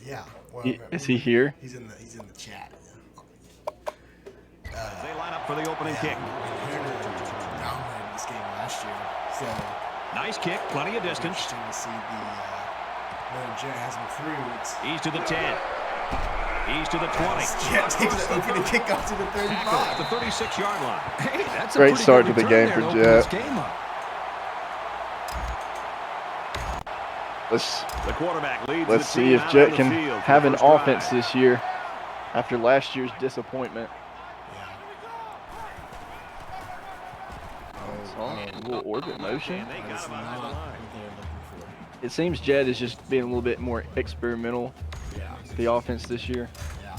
Yeah. Well, Is he here? He's in the chat. They line up for the opening kick. Dominated this game last year. So Nice kick, plenty of distance. interesting to see the Jet has improved. He's to the 10. He's to the 20. Jet takes the opening kick up to the 35. At the 36-yard line. Hey, that's a Great pretty start good to the return game there for to open Jet. this game up. The quarterback leads Let's the see team if out Jet on the can field for have the an first offense drive. this year after last year's disappointment. A little orbit motion. And they got him behind the line. It seems Jet is just being a little bit more experimental. The offense this year. Yeah.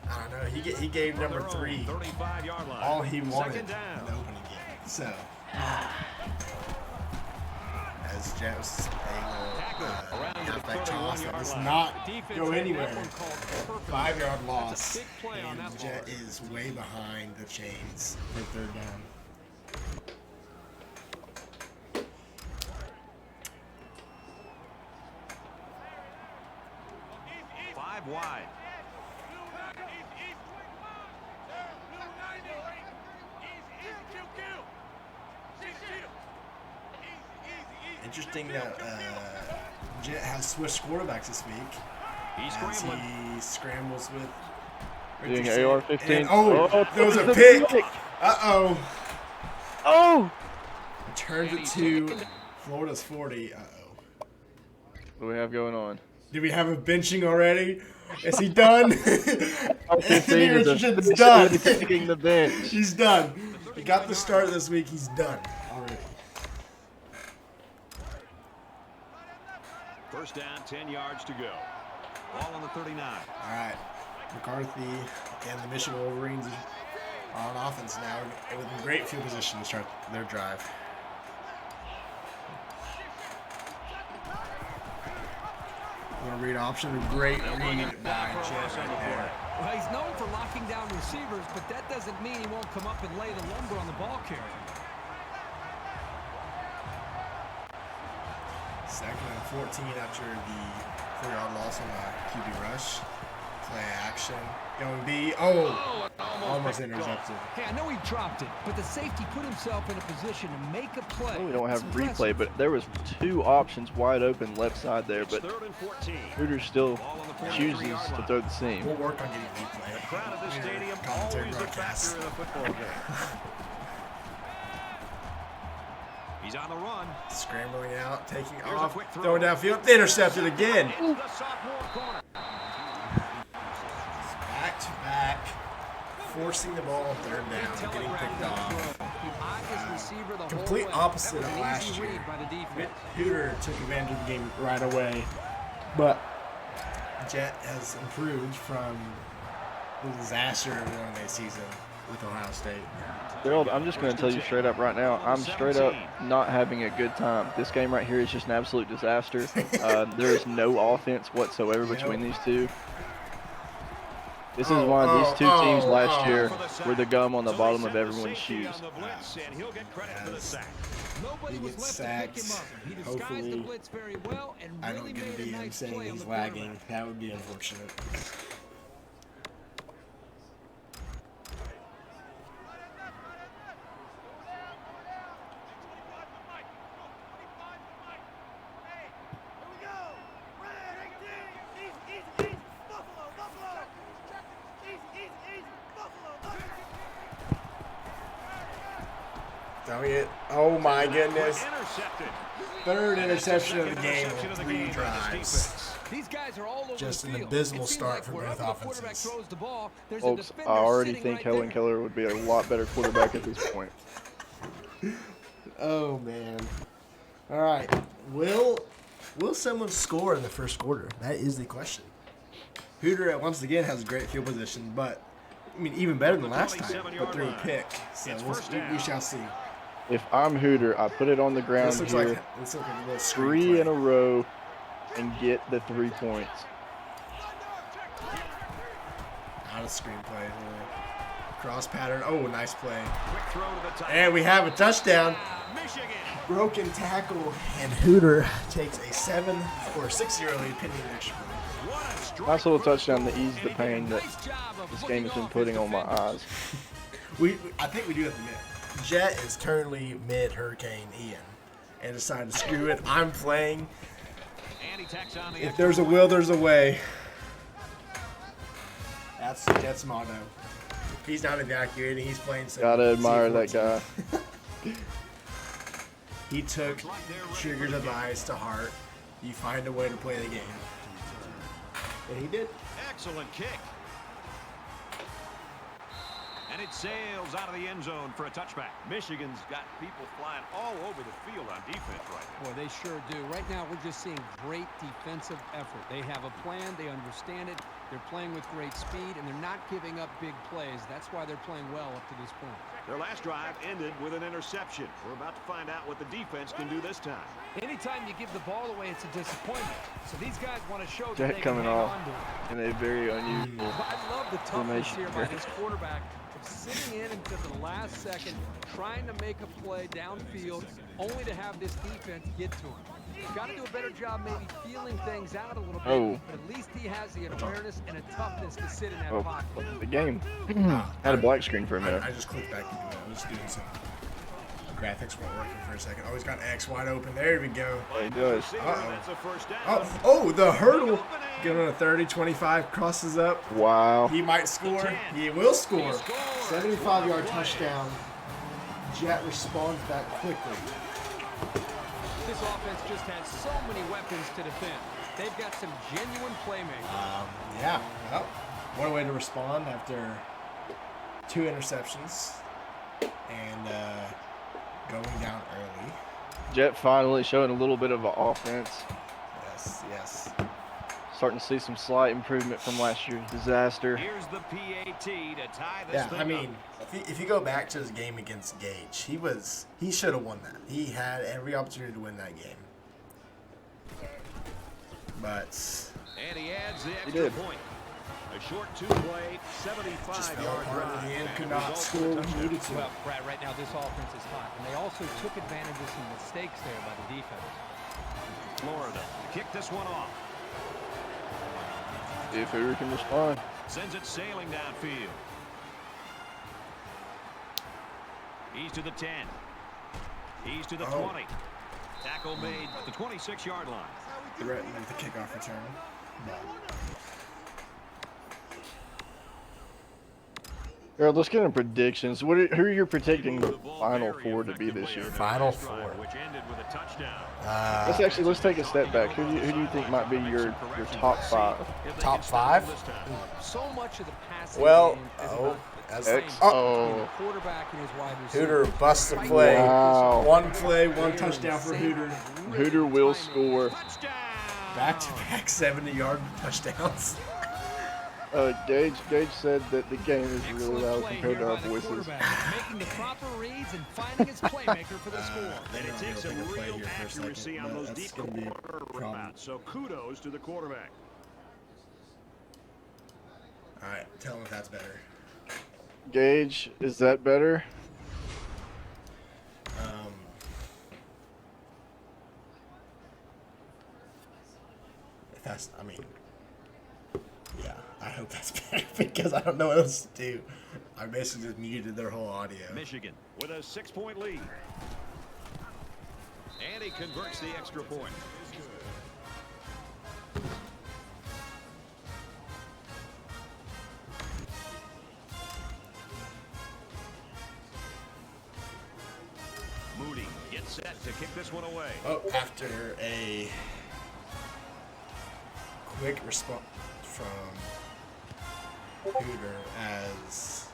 I don't know. He gave number 3 35-yard line. all he wanted Second in down. the opening game. So, as Jet was saying, halfback toss that does not go anywhere. 5-yard loss, and Jet is way behind the chains for third down. Wide. Interesting that Jet has switched quarterbacks this week. He's as scrambling. he scrambles with Doing Richardson. AR-15. And, there was a the pick. Uh-oh. Oh! Turns it to Florida's 40. Uh-oh. What do we have going on? Do we have a benching already? Is he done? Anthony 15 is Richardson's done. taking the bench. He's done. He got the start this week. He's done already. First down, 10 yards to go. Ball on the 39. All right. McCarthy and the Michigan Wolverines are on offense now with a great field position to start their drive. Want to read option? A great read by Jet right there. Well, he's known for locking down receivers, but that doesn't mean he won't come up and lay the lumber on the ball carrier. Second and 14 after the 4-yard loss on the QB rush. Play action. Going B. Oh, almost intercepted. Hey, I know he dropped it, but the safety put himself in a position to make a play. We don't have That's replay, impressive. but there was 2 options wide open left side there, but Third and 14. Hooters still Ball on the 43-yard chooses line. to throw the seam. We'll work on getting replay. The crowd at this Later, stadium commentary always a broadcast. factor in a football game. He's on the run. Scrambling out, taking Here's a off, quick throw. throwing downfield, intercepted again. Into the sophomore corner. Back to back, forcing the ball on third down, getting picked off. Complete opposite of last year. Hooter took advantage of the game right away, but Jet has improved from the disaster of one day season with Ohio State. Gerald, I'm just going to tell you straight up right now, I'm straight up not having a good time. This game right here is just an absolute disaster. There is no offense whatsoever between these two. This is why these two teams last year were the gum on the bottom of everyone's shoes. He gets sacked. Hopefully, I don't get to be him saying he's lagging. That would be unfortunate. Oh my goodness. Third interception of the game in 3 drives. These guys are all over Just the an field. abysmal It seems start like for wherever both the quarterback offenses. throws the ball, there's a Folks, defender I already sitting think right Helen there. Keller would be a lot better quarterback at this point. Oh man. All right. Will someone score in the first quarter? That is the question. Hooter once again has great field position, but I mean even better than last time. But threw a pick, so we shall see. If I'm Hooter, I put it on the ground This looks here, like a little 3 in a screenplay. row, and get the 3 points. Not a screenplay. Cross pattern. Oh, nice play. Quick throw to the tight And we have a touchdown. Michigan. Broken tackle. And Hooter takes a 7 or 6-0 lead pending extra. What a strike. Nice little touchdown to ease the pain that Nice job of this looking game has been off putting his on my defenders. eyes. I think we do have to admit, Jet is currently mid-Hurricane Ian and decided to screw it. I'm playing. And he tacks on the If extra there's a point. will, there's a way. That's Jet's motto. If he's not evacuating, he's playing some Gotta admire that C14. guy. He took Sugar's advice to heart. You find a way to play the game. And he did. Excellent kick. And it sails out of the end zone for a touchback. Michigan's got people flying all over the field on defense right now. Boy, they sure do. Right now, we're just seeing great defensive effort. They have a plan. They understand it. They're playing with great speed, and they're not giving up big plays. That's why they're playing well up to this point. Their last drive ended with an interception. We're about to find out what the defense can do this time. Anytime you give the ball away, it's a disappointment. So these guys want to show that Jet they coming can hang off on to it. in a very unusual. I love the toughness formation here by here. this quarterback of sitting in until the last second, trying to make a play downfield, only to have this defense get to him. Got to do a better job maybe feeling things out a little bit, Oh. but at least he has the awareness and a toughness to sit in that Oh, pocket. the game had a black screen for a minute. I just clicked back into it. I was doing some graphics weren't working for a second. Oh, he's got X wide open. There we go. He does. That's a first down. Oh, the hurdle. Give him a 30-25. Crosses up. Wow. He might score. He will score. 75-yard touchdown. Jet responds back quickly. This offense just has so many weapons to defend. They've got some genuine playmakers. Yeah. Well, what a way to respond after 2 interceptions and going down early. Jet finally showing a little bit of an offense. Yes. Starting to see some slight improvement from last year's disaster. Here's the PAT to tie this Yeah, thing I mean, up. if you go back to his game against Gage, he should have won that. He had every opportunity to win that game. But And he adds the He extra did. point. A short 2-play, just fell 75-yard apart drive. in the end. and Could it not results in score a when touchdown. needed to. Well, Brad, right now this offense is hot, and they also took advantage of some mistakes there by the defense. Florida kick this one off. If Hoover can respond. Sends it sailing downfield. He's to the 10. He's to the 20. Tackle made at the 26-yard line. threatened with the kickoff return. But All right, let's get into predictions. Who are you predicting the Final Four to be this year? Final Four. Which ended with a touchdown. Let's take a step back. Who do you think might be your top 5? Top 5? So much of the passing Well, game is oh, about that's the X. same Oh. between the quarterback and his wide receiver. Hooter busts the play. Wow. One play, one touchdown for Hooter. Hooter will score. Touchdown. Back-to-back 70-yard touchdowns. Gage said that the game is really Excellent loud play compared here to our by the voices. quarterback, making the proper reads and finding his playmaker for the score. And it takes some real here for a second, accuracy on but those that's deep gonna be a corner problem. routes. So kudos to the quarterback. All right, tell him if that's better. Gage, is that better? If that's, I mean, yeah, I hope that's better because I don't know what else to do. I basically just muted their whole audio. Michigan with a 6-point lead. And he converts the extra point. Moody gets set to kick this one away. Oh, after a quick response from Hooter as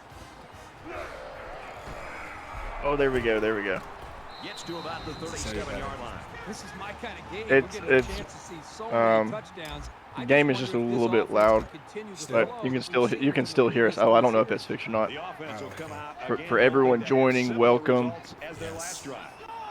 Oh, there we go. Gets to about the 37-yard line. This is my kind of game. It's- We're getting a it's, chance to see so many the touchdowns. I game just is just wonder a if little this bit loud, offense can continue the but flow you can that still we've you can seen still hear us. Oh, I don't know if this it's fixed or not. The offense will come out okay. For again everyone hoping to have joining, similar welcome. results as their last drive.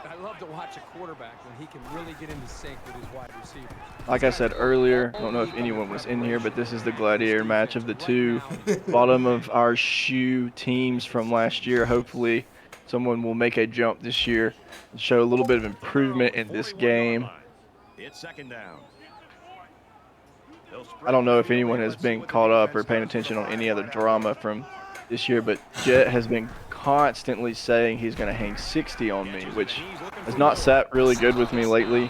I love to watch a quarterback when he can really get into sync with his wide receivers. Like I said earlier, I don't know if anyone was in here, but this is the gladiator match of the two bottom of our shoe teams from last year. Hopefully, someone will make a jump this year and show a little bit of improvement in this game. It's second down. I don't know if anyone has been caught up or paying attention on any other drama from this year, but Jet has been constantly saying he's going to hang 60 on me, which has not sat really good with me lately.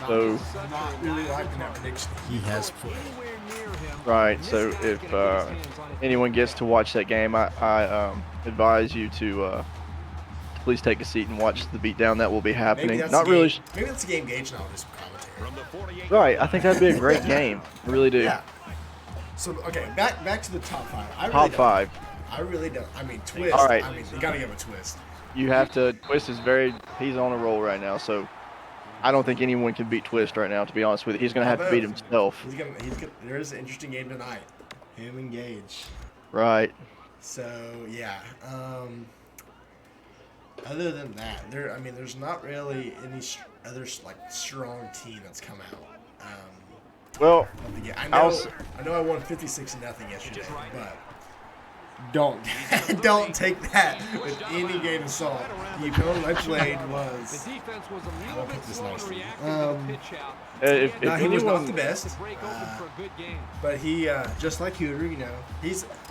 So, Not really liking that prediction he has put. right, so if anyone gets to watch that game, I advise you to please take a seat and watch the beatdown that will be happening. Not really. Maybe that's a game Gage and I'll do some commentary. Right, I think that'd be a great game. I really do. Yeah. So okay, back to the top five. Top five. I really don't. I mean, Twist. All right. I mean, you gotta give a Twist. You have to. Twist is he's on a roll right now, so I don't think anyone can beat Twist right now, to be honest with you. He's going to have to beat himself. There is an interesting game tonight. Him and Gage. Right. So, yeah. Other than that, there's not really any other strong team that's come out. Well, I know I won 56-0 yesterday, but don't take that with any grain of salt. The opponent I played was. I'll put this nicely. He was not the best, but he just like Hooter,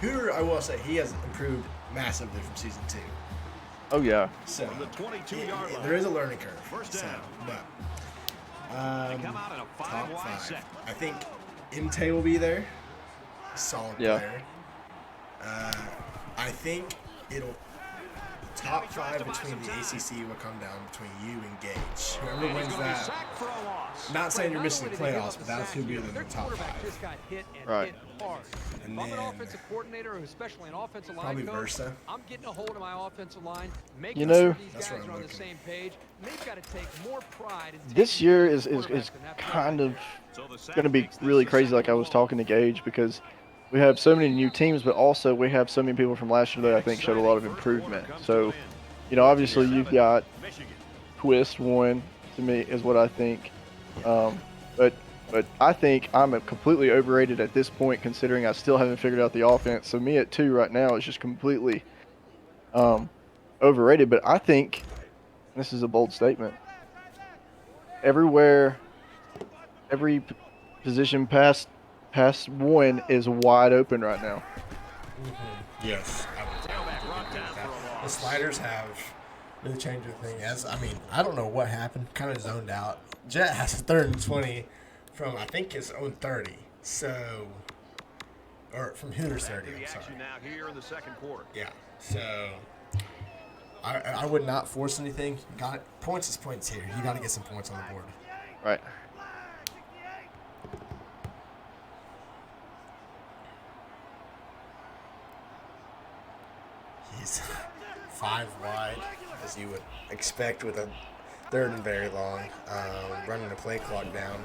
Hooter. I will say he has improved massively from season 2. Oh yeah. So there is a learning curve. So, but top 5. I think Imte will be there. Solid player. I think top 5 between the ACC will come down between you and Gage. Whoever wins that, not saying you're missing the playoffs, but that's who'll be in the top 5. Right. And then offensive coordinator, especially an offensive line probably coach, Versa. I'm getting a hold of my offensive line, making You know, sure these that's guys where I'm are on the looking. same page. And they've got to take more pride in This year is kind of going to be really crazy, like I was talking to Gage, because we have so many new teams, but also we have so many people from last year that I think showed a lot of improvement. So, obviously you've got Twist one to me is what I think. But I think I'm completely overrated at this point, considering I still haven't figured out the offense. So me at 2 right now is just completely overrated. But I think this is a bold statement. Every position past 1 is wide open right now. Mm-hmm. Yes, I would agree with that. The sliders have really changed the thing. I don't know what happened. Kind of zoned out. Jet has a 3rd and 20 from I think his own 30. So, or from Hooters 30. I'm sorry. Now here in the second quarter. Yeah. So, I would not force anything. Points is points here. You got to get some points on the board. Right. He's 5 wide, as you would expect with a 3rd and very long, running the play clock down.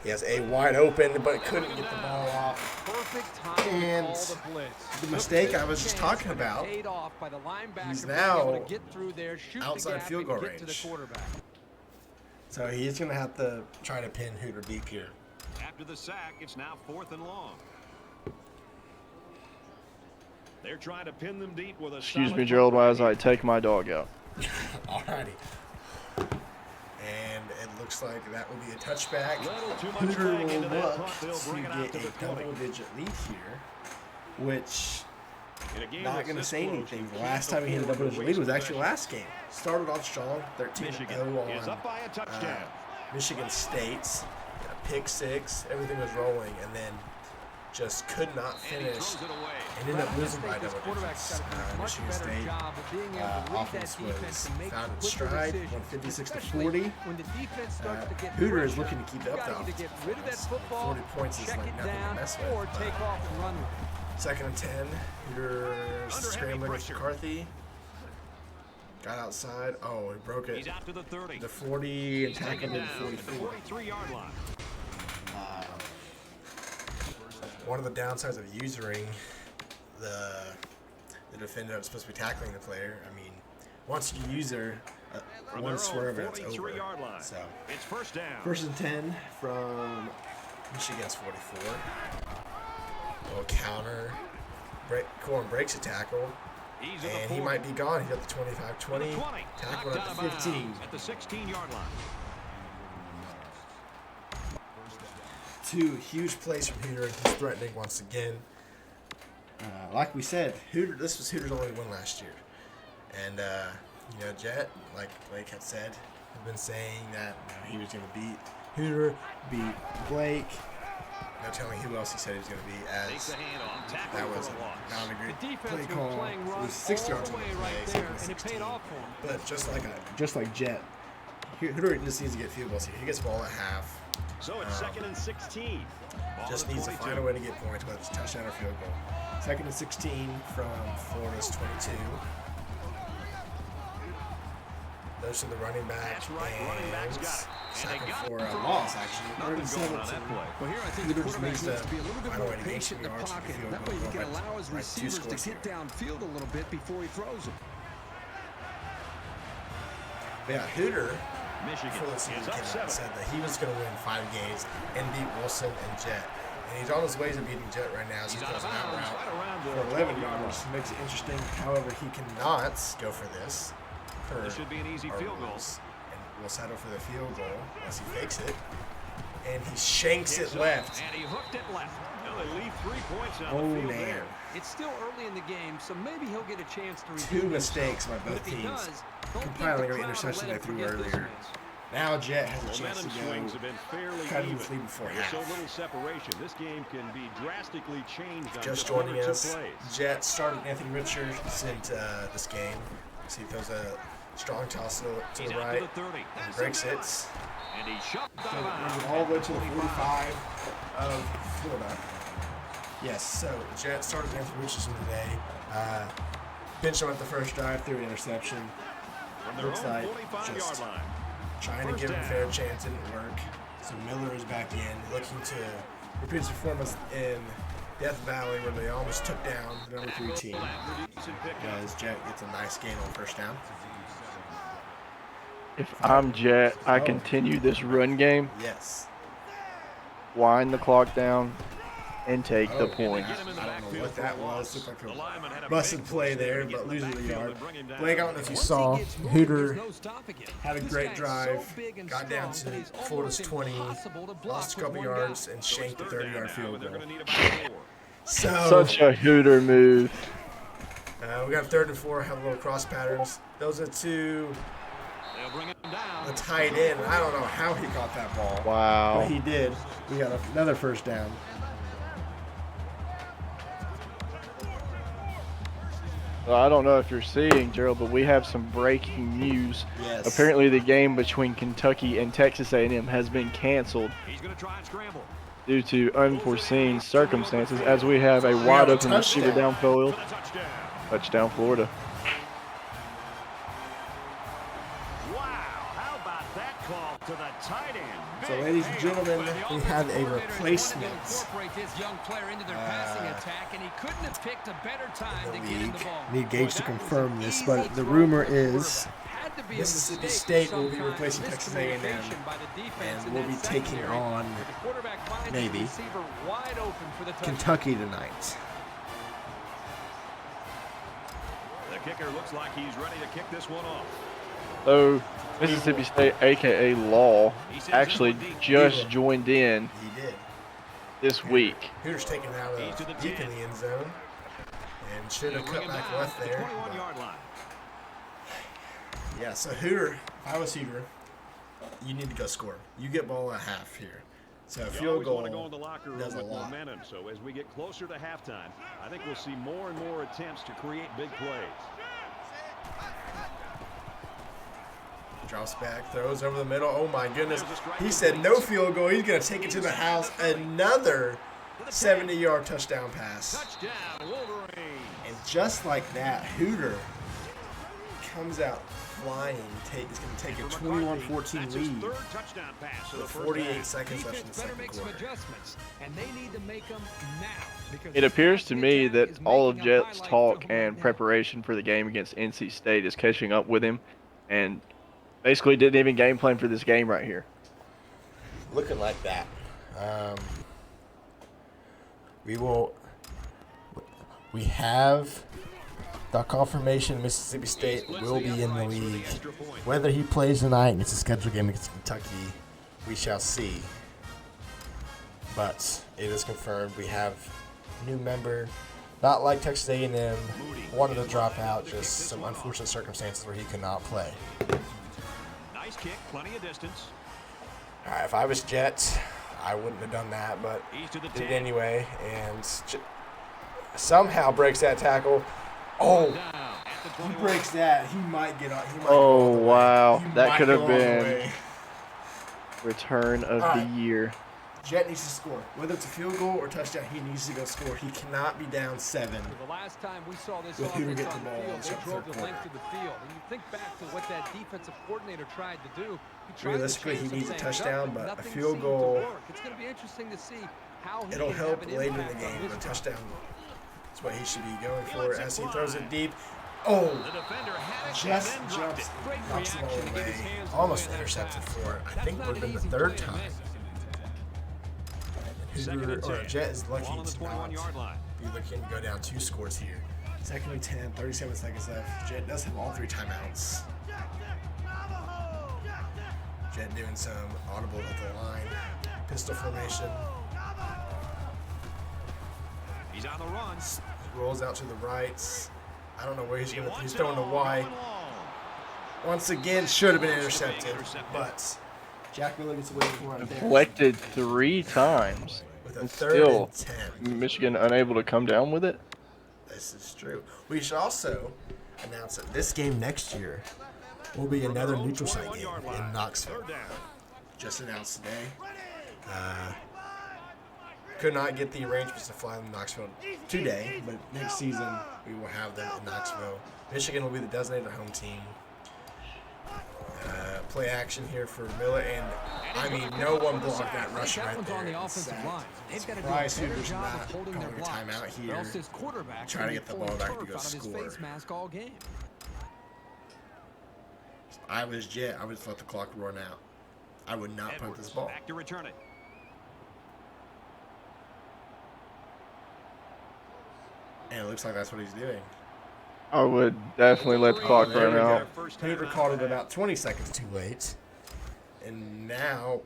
He has a wide open, but couldn't get the ball off. perfect time And to call the blitz. the mistake I was just talking about, he's now outside field goal range. So he's going to have to try to pin Hooter deep here. After the sack, it's now 4th and long. They're trying to pin them deep with a. Excuse me, Gerald, as I take my dog out. Alrighty. And it looks like that will be a touchback. Hooter will look to get a double-digit lead here, which not going to say anything. The last time he had a double-digit lead was actually last game. Started off strong, 13-0 on Michigan State's. Got a pick 6. Everything was rolling, and then just could not finish and ended up losing by double digits. Michigan State offense was found in stride, 156-40. Hooter is looking to keep up the offense. 40 points is like nothing to mess with. 2nd and 10. Hooter scrambling with McCarthy. Got outside. Oh, he broke it. The 40 and tackled it to the 44. One of the downsides of usering the defender that's supposed to be tackling the player, once you use her, one swerve and it's over. 43-yard line. So It's first down. 1st and 10 from Michigan's 44. Little counter. Corn breaks a tackle. He's at And the he 40. might be gone. He's at the 25-20. At the 20. Tackled Knocked at out the of 15. bounds at the 16-yard line. 2 huge plays from Hooter. He's threatening once again. Like we said, this was Hooter's only win last year. And, Jet, like Blake had said, had been saying that he was going to beat Hooter, beat Blake. No telling who else he said he was going to beat, Takes as the handoff. Tackle that was for a loss. not a The great defense play was call. playing It run was 6 all yards the on way the play, right second there, and and it 16. paid off for him. But just like Jet, Hooter just needs to get field goals here. He gets the ball at half. So it's 2nd and 16. Ball Just at the needs to 22. find a way to get points, whether it's a touchdown or field goal. 2nd and 16 from Florida's 22. Those are the running back. That's right, running back's got it. And they Second got for it a for loss, loss. actually. Nothing 3rd going and on that 17. play. Well, here I think Hooter the just quarterback needs needs to to be a little bit find a more way to gain patient in some the yards for the pocket. field That goal. way he can Right- allow his right, 2 receivers to scores get here. downfield a little bit before he throws it. But yeah, Hooter, Michigan before the season is up came out, 7. said that he was going to win 5 games and beat Wilson and Jet. And he's on his way to beating Jet right now, so He's he out goes of an out bounds, route right around the for 11 12-yard yards. line. Makes it interesting. However, he cannot go for this. Per This should be an easy our field goal. rules. And we'll settle for the field goal unless he fakes it. And he shanks Kicks it up, left. And he hooked it left. Well, they leave 3 points on Oh, the field man. there. It's still early in the game, so maybe he'll get a chance to redeem 2 mistakes by himself. But both if he teams. does, don't Compiling think the the crowd interception will let they threw him forget this earlier. miss. Now Jet has a chance Momentum to swings go. have been fairly cut even. his lead before There's so half. little separation. This game can be drastically changed on Just one joining or 2 us, plays. Jet started Anthony Richardson this game. See, he throws a strong toss to He's the out right. to the 30. And breaks it. And he shoved out So of it bounds. moves all the way to the 45 of Florida. Yes, so Jet started Anthony Richardson today. Pinched him at the first drive, threw an interception. From their Looks own like 45-yard just line. trying to First give him a down. fair chance, didn't work. So Miller is back in, looking to repeat his performance in Death Valley, where they almost took down the number 3 team. As Jet gets a nice gain on first down. If I'm Jet, I continue this run game, Yes. wind the clock down, and take the Oh. points. I don't know what that was. Looked The like lineman had a a busted big play push there, to get but in the losing the backfield yard. and bring him down. Blake, I don't know if you Once he saw, gets moving, Hooter there's no stopping him. had a This great guy's drive, so big and got down strong to that it's Florida's almost 20, impossible to block lost a with couple one guy. yards, and So it's shanked the third down 30-yard now, field and they're goal. gonna need about 4. So, Such a Hooter move. we got 3rd and 4, have a little cross patterns. Those are to They'll bring him down. the tight end. I don't know how he caught that ball. Wow. But he did. We got another first down. Well, I don't know if you're seeing, Gerald, but we have some breaking news. Yes. Apparently, the game between Kentucky and Texas A&M has been canceled He's going to try and scramble. due to unforeseen circumstances, as we have a have wide a open receiver touchdown. downfield. For the touchdown. Touchdown, Florida. Wow, how about that call to the tight end? So, Big ladies and payoff. gentlemen, The we offensive have a coordinators wanted to replacement incorporate this young player into their passing attack, and he couldn't have picked a better time to in get the him league. the ball. Need Gage to Boy, that was confirm an this, easy but the throw rumor for the is quarterback. Had to be a Mississippi mistake State of will be some kind, replacing a Texas A&M, miscommunication by the defense and in we'll that be taking secondary. on The quarterback finds maybe the receiver wide open for the touchdown. Kentucky tonight. The kicker looks like he's ready to kick this one off. So, Mississippi State, a.k.a. Law, actually just joined in He did. this week. Hooters taken out He's to the of deep 10. in the end zone, and should have They'll cut bring him back down left at the there. 21-yard line. Yeah, so Hooter, if I was Hooter, you need to go score. You get ball at half here. So a You field always want to go goal in the locker room does a with lot. momentum. So as we get closer to halftime, I think we'll see more and more attempts to create big plays. Drops back, throws over the middle. Oh my goodness. He said no field goal. He's going to take it to the house. Another 70-yard touchdown pass. Touchdown, Wolverine. And just like that, Hooter comes out flying. He's going to take a 21-14 That's his lead third touchdown pass of the with first 48 half. seconds left in the Defense better second make some quarter. adjustments, and they need to make them now. Because It appears to me that is all of making a Jet's highlight talk film right and now. preparation for the game against NC State is catching up with him, and Basically didn't even game plan for this game right here. Looking like that. We have the confirmation Mississippi State will be in the league. Whether he plays tonight and it's a scheduled game against Kentucky, we shall see. But it is confirmed. We have a new member. Not like Texas A&M, wanted to drop out, just some unfortunate circumstances where he could not play. Nice kick, plenty of distance. All right, if I was Jet, I wouldn't have done that, but did it anyway, and somehow breaks that tackle. Oh, he breaks that. He might get on. Oh, wow. That could have been return of the year. Jet needs to score. Whether it's a field goal or touchdown, he needs to go score. He cannot be down 7. The last time we saw this With Hooter offense get the on ball the and field, start they drove the the third length of the field. And you think back to what that defensive coordinator tried to do. He tried Realistically, to he needs a change some things touchdown, up, but a nothing field seemed to goal, work. It's going to be interesting to see how he it'll can help have an late in the impact on game. this A drive. touchdown is what he should be going for as he throws it deep. Oh, The defender had it just and then dropped jumps, it. Great knocks the ball reaction to get away. his hands Almost away that intercepted pass. for it. I That's think not would have an been the easy third play to time. make. Second and 10. Jet is lucky Ball on the to not 21-yard line. be looking to go down 2 scores here. Second and 10, 37 seconds left. Jet does have all 3 timeouts. Jet doing some audible at the line. Pistol formation. He's on the run. Rolls out to the right. I don't know where he's going. He's throwing a wide. Once again, should have been intercepted, but Jack Miller gets away for it there. Deflected 3 times. With a And third still, and 10. Michigan unable to come down with it. This is true. We should also announce that this game next year will be another neutral site game in Knoxville. Just announced today. Could not get the arrangements to fly in Knoxville today, but next season we will have them in Knoxville. Michigan will be the designated home team. Play action here for Miller, and I mean, no one blocked that rush right one's on there. the offensive line. They've got to do a Surprise better Hooters job not of holding their calling a blocks. timeout Or here. else this quarterback Trying to will get the be ball pulling back to turf go out of his score. face mask all game. If I was Jet, I would just let the clock run out. I would not punt this ball. Back to return it. And it looks like that's what he's doing. I would definitely let the clock There run we out. go. Hoover caught it about 20 seconds too late. And now,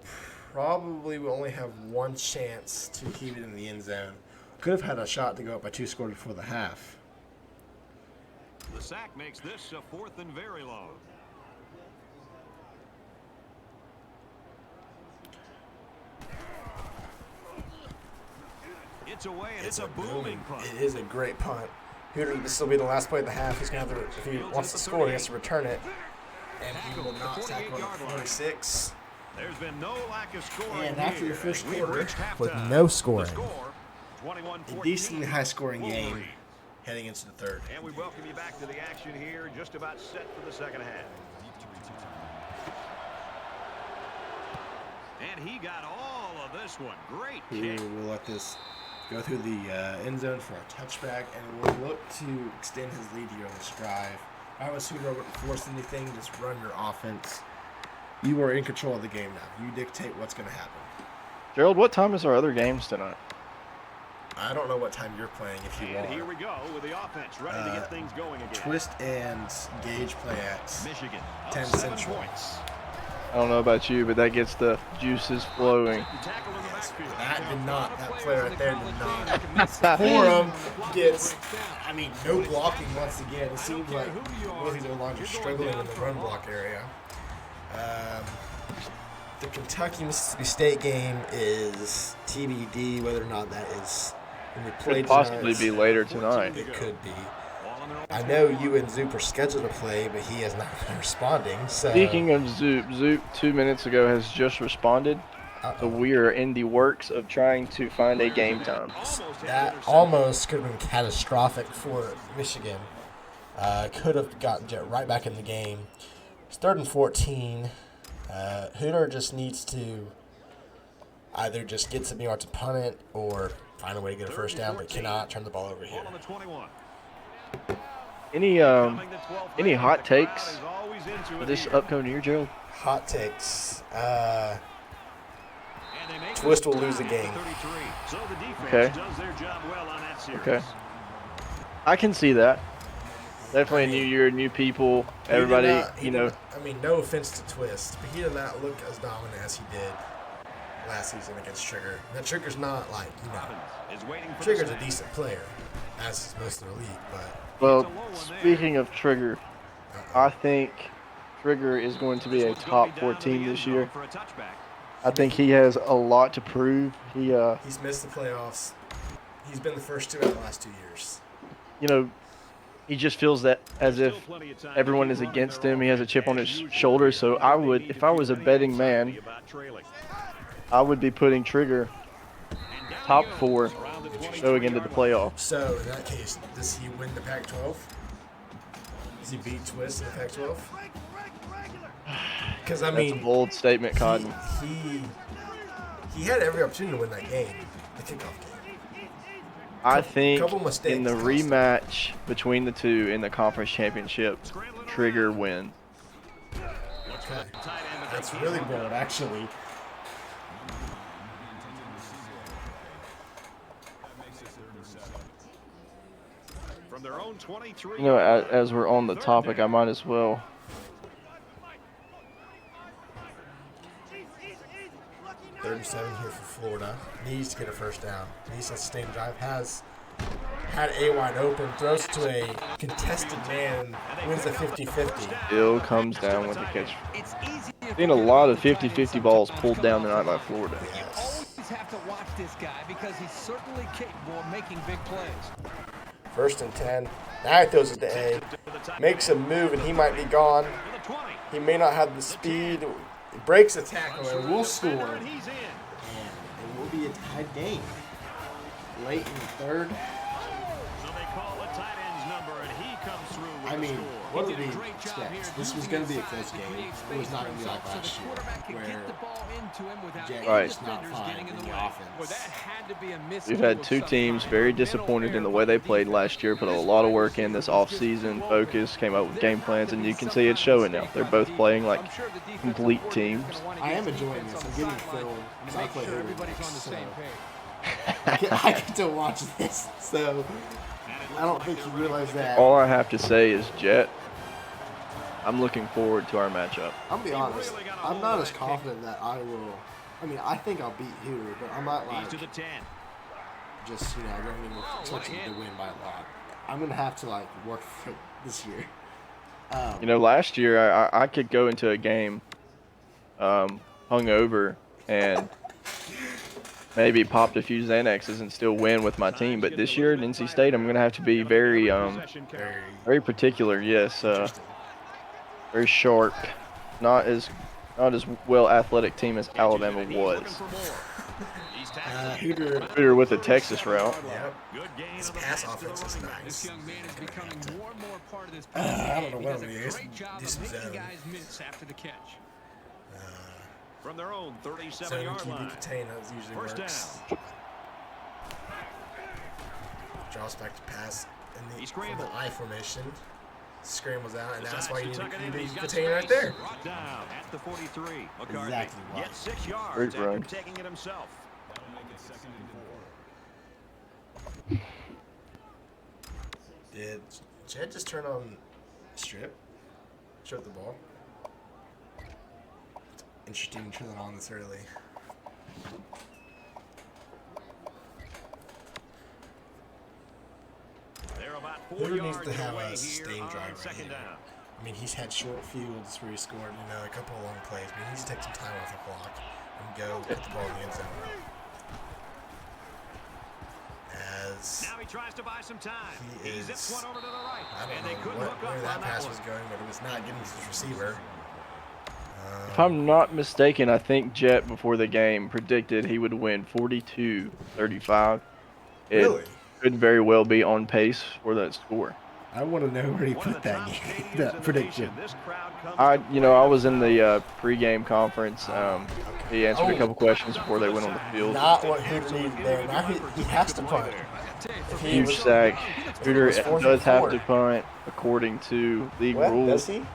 probably we only have one chance to keep it in the end zone. Could have had a shot to go up by 2 scores before the half. The sack makes this a 4th and very long. It's away, and it's a booming punt. It is a great punt. Hooter, this will be the last play of the half. He's going to have to, if he wants to score, he has to return it. And he will not tackle at 46. There's been no lack of scoring. And after your first We've quarter, reached halftime. with no scoring, The score, 21-14. a decently high-scoring game Wolverine. heading into the third. And we welcome you back to the action here, just about set for the second half. And he got all of this one. Great kick. We'll let this go through the end zone for a touchback, and we'll look to extend his lead here on this drive. If I was Hoover, I wouldn't force anything. Just run your offense. You are in control of the game now. You dictate what's going to happen. Gerald, what time is our other games tonight? I don't know what time you're playing if you And here are. we go with the offense ready to get things going again. Twist and Gage play at Michigan, up 10 7 Central. points. I don't know about you, but that gets the juices flowing. Tackle in the backfield. That did not. That player right there did not. Forum gets, I mean, no blocking once again. It seems like both these O-lines are struggling in the run block area. The Kentucky-Mississippi State game is TBD whether or not that is going to be played Could possibly tonight. be later tonight. It could be. Ball on their own I know you and Zoop are scheduled to play, but he has not been responding. So Speaking of Zoop 2 minutes ago has just responded. So we are in the works of trying to find a game time. that almost could have been catastrophic for Michigan. Could have gotten Jet right back in the game. It's 3rd and 14. Hooter just needs to either just get some yards to punt it or find a way to get a first down, but cannot turn the ball over here. Ball on the 21. Any hot takes for this upcoming year, Gerald? Hot takes. Twist will lose a game. Okay. Okay. I can see that. Definitely a new year, new people. Everybody, I mean, no offense to Twist, but he did not look as dominant as he did last season against Trigger. Now, Trigger's not like, Trigger's a decent player, as is most of the league, but... Well, speaking of Trigger, I think Trigger is going to be a top 4 team this year. I think he has a lot to prove. He's missed the playoffs. He's been the first 2 out of the last 2 years. He just feels that as if everyone is against him. He has a chip on his shoulder. So I would, if I was a betting man, I would be putting Trigger top 4 going into the playoffs. So in that case, does he win the Pac-12? Does he beat Twist in the Pac-12? Because I mean, that's a bold statement, Cotton. He had every opportunity to win that game, the kickoff game. I think in the rematch between the two in the conference championship, Trigger wins. Okay. That's really bold, actually. From their own 23. As we're on the topic, I might as well. Third and 7 here for Florida. Needs to get a first down. Needs to sustain the drive. Has had A wide open. Throws to a contested man. Wins a 50-50. Still comes down with the catch. Seen a lot of 50-50 balls pulled down tonight by Florida. Yes. Always have to watch this guy because he's certainly capable of making big plays. First and 10. Now he throws it to A. Makes a move and he might be gone. He may not have the speed. Breaks the tackle and will score. And it will be a tied game. Late in the third. I mean, what are we expect? This was going to be a close game. It was not going to be like last year, where Jack was not fine in the offense. We've had 2 teams very disappointed in the way they played last year, put a lot of work in this offseason, focus, came up with game plans, and you can see it showing now. They're both playing like complete teams. I am enjoying this. I'm getting filled because I play everybody, so I get to watch this, so I don't think you realize that. All I have to say is, Jet, I'm looking forward to our matchup. I'll be honest. I'm not as confident that I will. I mean, I think I'll beat Hooter, but I'm not like just, going in expecting to win by a lot. I'm going to have to, work for it this year. Last year I could go into a game hungover and maybe popped a few Xanaxes and still win with my team. But this year at NC State, I'm going to have to be very particular. Yes, very sharp. Not as well athletic team as Alabama was. Hooter with a Texas route. Yep. His pass offense is nice. I don't know what I'm going to do some zone. From their own 37-yard line. Contain usually works. Draws back to pass in the I formation. Scrambles out, and that's why you need to contain right there. Down at the 43. Exactly why. Gets 6 yards Great after run. taking it himself. Did Jed just turn on strip? Show the ball. Interesting to turn that on this early. They're about 4 Hooter yards needs to have away a sustained here drive on right second here. down. I mean, he's had short fields where he scored, a couple of long plays, but he needs to take some time off the clock and go put the ball in the end zone. Now he tries to buy some time. He zips one over to the right. I don't know where that pass was going, but it was not getting to his receiver. If I'm not mistaken, I think Jet before the game predicted he would win 42-35. Really? It could very well be on pace for that score. I want to know where he put that game, that prediction. I was in the pregame conference. He answered a couple questions before they went on the field. Not what Hooter needed there. Now he has to punt. Huge sack. Hooter does have to punt according to league rules. Does he?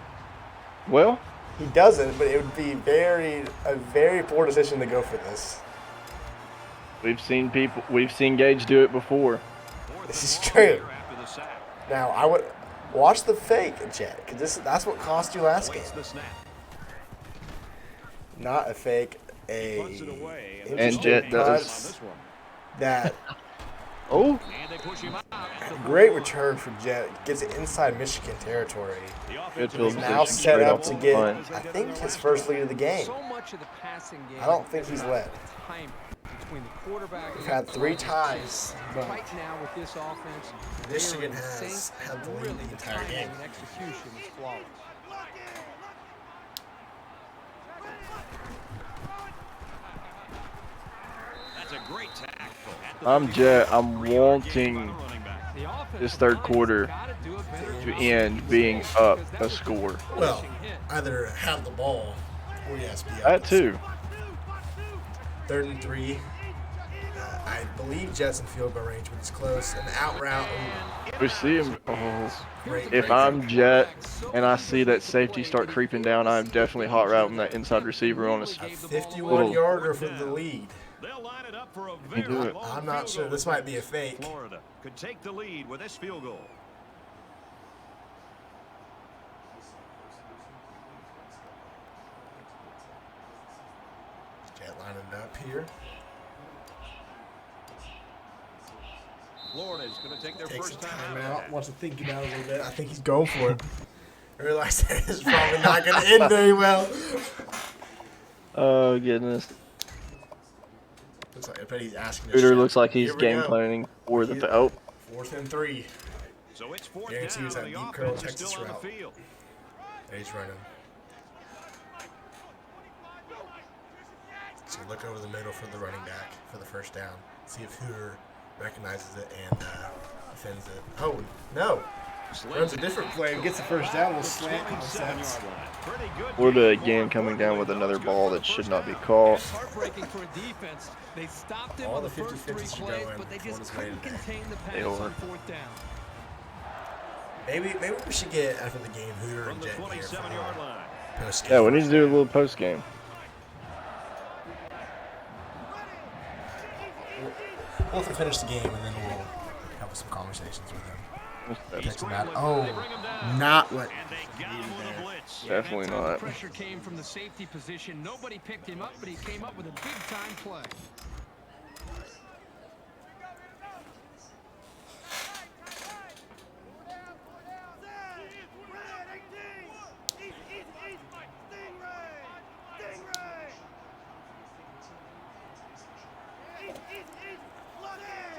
Well, he doesn't, but it would be a very poor decision to go for this. We've seen Gage do it before. This is true. Now I would watch the fake, Jet, because that's what cost you last game. Not a fake, and Jet does that. Oh, great return for Jet. Gets it inside Michigan territory. Good field He's now position, set up off to the get, punt. I think, his first lead of the game. I don't think he's led. We've had 3 ties, but Right now with this offense, Michigan has had the lead the entire game. Execution is flawless. That's a great tackle. I'm Jet. I'm wanting this third quarter to end being up a score. Well, either have the ball or yes, be up. That too. 3rd and 3. I believe Jets in field goal range, but it's close. An out route. We see him. Oh. Great. If I'm Jet and I see that safety start creeping down, I'm definitely hot routing that inside receiver on us. 51-yarder for the lead. They'll line it up for a He very do it. long I'm not field sure. goal. This might be a fake. Florida could take the lead with this field goal. Jet lining it up here. Florida's going to take their Takes a first time timeout. Wants to think about it a little bit. I think he's going for it. I realize that it's probably not going to end very well. Oh goodness. Looks like, I bet he's asking. Hooter looks like he's Here we game go. planning for the. Oh, 4th and 3. So it's 4th Guarantees down, that and the deep curl offense is Texas still on route. the field. There he's running. So look over the middle for the running back for the first down. See if Hooter recognizes it and defends it. Oh, no. Runs a different play and gets the first down with slant concepts. Florida again coming down with another ball that should not be caught. It's heartbreaking for a defense. They stopped him All on the the first 3 50-50s should go plays, in. but they Florida's just way couldn't today. contain the They pass are. on 4th down. Maybe we should get after the game Hooter From and the Jet here 27-yard line. for post game. Yeah, we need to do a little post game. We'll have to finish the game and then we'll have some conversations with him. Text him out. They Oh, bring him down. not what. And they got him with a blitz. Definitely That time not. The pressure came from the safety position. Nobody picked him up, but he came up with a big-time play.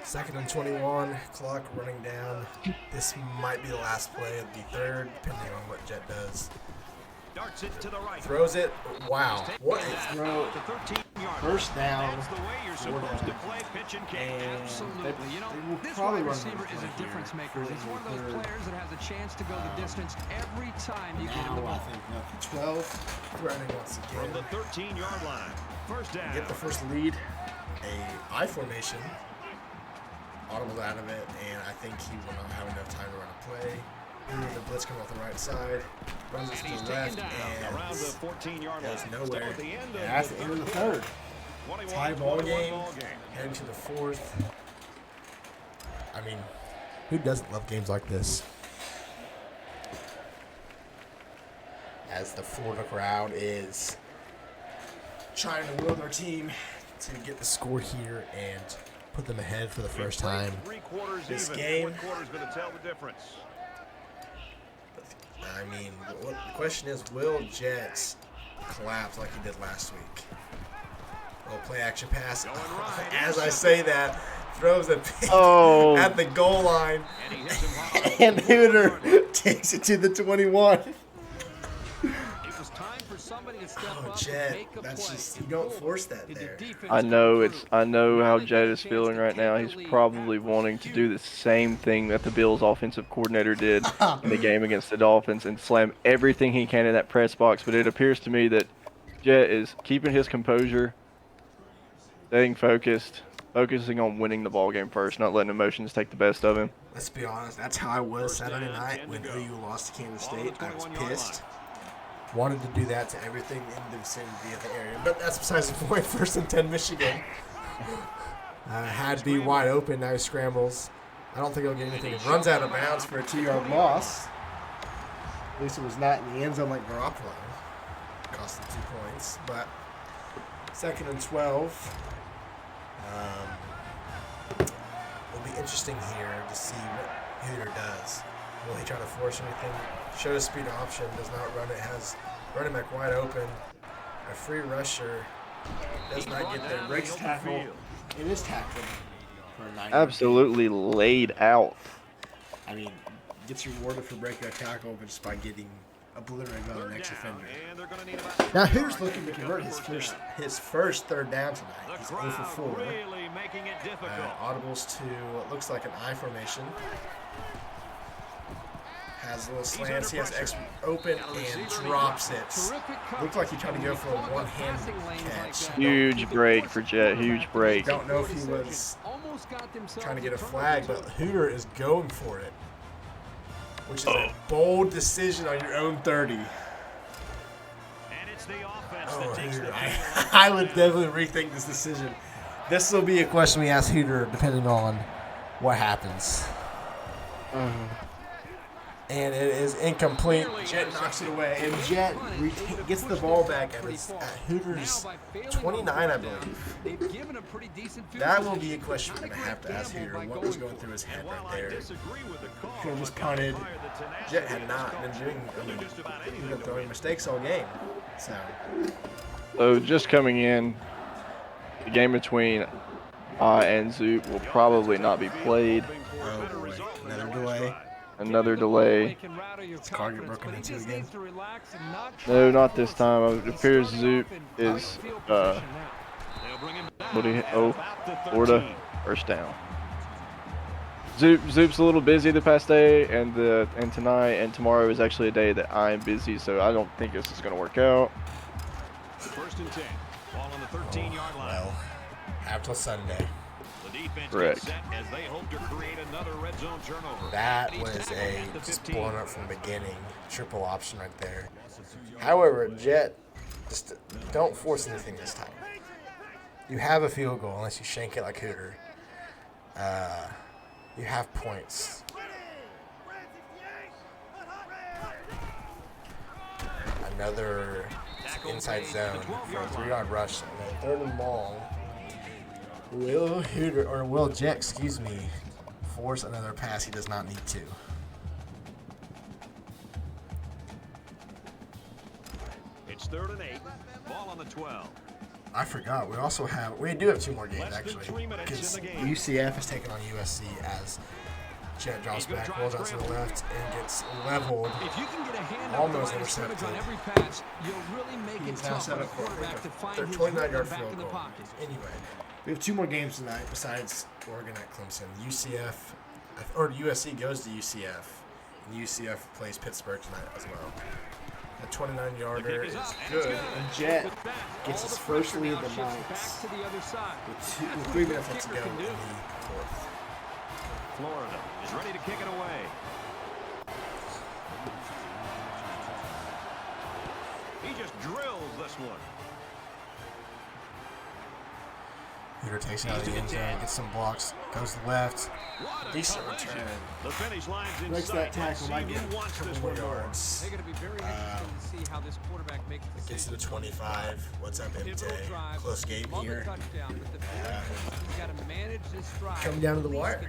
Second and 21, clock running down. This might be the last play of the 3rd, depending on what Jet does. Darts it to the right. Throws it. Wow. What a throw. The 13-yard First down. That's the way you're supposed to play pitch and kick. Absolutely. You know, this wide receiver is a difference maker. He's one of those players that has a chance to go the distance every time you get him the Now I ball. think 12. Running once From the again. 13-yard line. First down. Get the first lead. A I formation. Audible out of it, and I think he will not have enough time to run a play. The blitz coming off the right side. Runs it to He's the taken left, down and around the 14-yard line. goes nowhere. Still at the end And that's the end of the 3rd. 21, Tie ball 21 game. ball game. Heading to the 4th. I mean, who doesn't love games like this? As the Florida crowd is trying to will their team to get the score here and put them ahead for the first time. 3 quarters this even. game. What quarter's going to tell the difference? I mean, the question is, will Jets collapse like he did last week? Little play action pass. right. As I say that, throws a pick Oh. at the goal line, And he hits him hard. and Hooter takes it to the 21. It was time for somebody to to step Oh, up Jet, and make a that's play. just, you don't force that there. I know how Jed is feeling right now. He's probably wanting to do the same thing that the Bills offensive coordinator did in the game against the Dolphins and slam everything he can in that press box. But it appears to me that Jet is keeping his composure, staying focused, focusing on winning the ball game first, not letting emotions take the best of him. Let's be honest, that's how I was Saturday night when OU lost to Kansas State. I was pissed. Wanted to do that to everything in the vicinity of the area. But that's besides the point. 1st and 10 Michigan. Had to be wide open. Now he scrambles. I don't think he'll get anything. He runs out of bounds for a 2-yard loss. At least it was not in the end zone like Garoppolo. Cost him 2 points. But 2nd and 12. It'll be interesting here to see what Hooter does. Will he try to force anything? Show a speed option, does not run it, has running back wide open. A free rusher does not get there. Breaks tackle. It is tackling for a 9. Absolutely laid out. I mean, gets rewarded for breaking a tackle just by getting obliterated by the next offender. Now Hooter's looking to convert his first 3rd down tonight. He's 0 for 4. Audibles to what looks like an I formation. Has a little slants. He has X open and drops it. Looks like he tried to go for a one-hand catch. Huge break for Jet. Huge break. Don't know if he was trying to get a flag, but Hooter is going for it, which is a bold decision on your own 30. Oh, Hooter. I would definitely rethink this decision. This will be a question we ask Hooter depending on what happens. And it is incomplete. Jet knocks it away, and Jet gets the ball back at Hooters 29, I believe. That will be a question we're going to have to ask Hooter. What was going through his head right there? Could have just punted. Jet had not been doing, he's been throwing mistakes all game. So just coming in, the game between and Zoop will probably not be played. Oh boy, another delay. Another delay. Is car get broken into again? No, not this time. It appears Zoop is Florida, first down. Zoop's a little busy the past day, and tonight and tomorrow is actually a day that I'm busy, so I don't think this is going to work out. 1st and 10. Ball on the 13-yard line. Well, have till Sunday. Correct. As they hope to create another red zone turnover. That was just blown up from the beginning. Triple option right there. However, Jet, just don't force anything this time. You have a field goal unless you shank it like Hooter. You have points. Another inside zone for a 3-yard rush and a 3rd and long. Will Jet, force another pass he does not need to. It's 3rd and 8. Ball on the 12. I forgot. We do have 2 more games actually. Because UCF has taken on USC as Jet drops back, rolls out to the left, and gets leveled. Almost intercepted. He's now set up for their 29-yard field goal. Anyway, we have 2 more games tonight besides Oregon at Clemson. USC goes to UCF, and UCF plays Pittsburgh tonight as well. The 29-yarder is good, and Jet gets his first lead of the night with 3 minutes left to go in the 4th. Florida is ready to kick it away. He just drills this one. Hooter takes it out of the end zone, gets some blocks, goes left. Decent return. The finish line's in Breaks that sight. tackle, might get a couple more yards. They're going to be very interested to see how this quarterback makes the Gets to the 25. What's up, MJ? Close game here. Coming down to the wire.